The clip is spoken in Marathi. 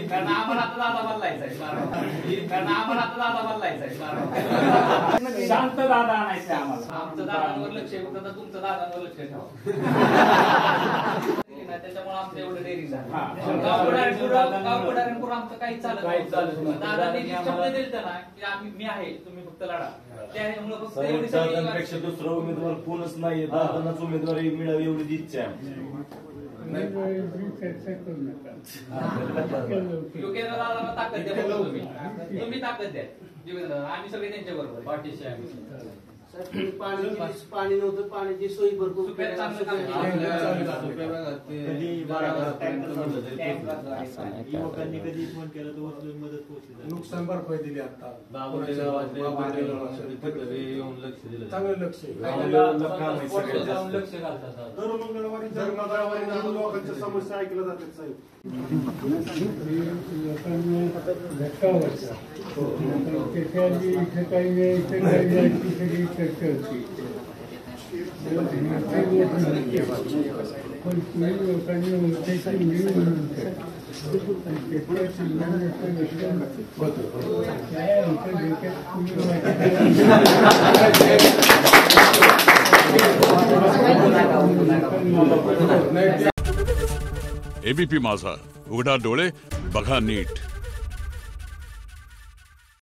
कारण आम्हाला आता दादा बदलायचा आहे, कारण आम्हाला आता दादा बदलायचा आहे। शांत दादा आणायचं आम्हाला। आमचं दादांवर लक्ष आहे, फक्त तुमचं दादांवर लक्ष ठेवा। त्याच्यामुळे आमचं एवढं डेअरिंग झालं। गाव पुढाऱ्यांपुढे आमचं काही चालत नाही। दादांनी शब्द दिलता ना की मी आहे, तुम्ही फक्त लढा, त्यामुळे फक्त एवढी दादांपेक्षा दुसरा उमेदवार कोणच नाहीये, दादांनाच उमेदवारी मिळावी एवढी इच्छा आहे। योगेंद्र दादांना ताकद द्या, तुम्ही ताकद द्या, आम्ही सगळे त्यांच्या बरोबर पाठीशी आहे। पाणी नव्हतं, पाण्याची सोयी भरपूर युवकांनी कधी फोन केला तर मदत पोहोचली, नुकसान भरपाई दिली आता चांगलं लक्ष दर मंगळवारी लोकांच्या समस्या ऐकल्या जातात साहेब। एबीपी माझा, उघडा डोळे बघा नीट।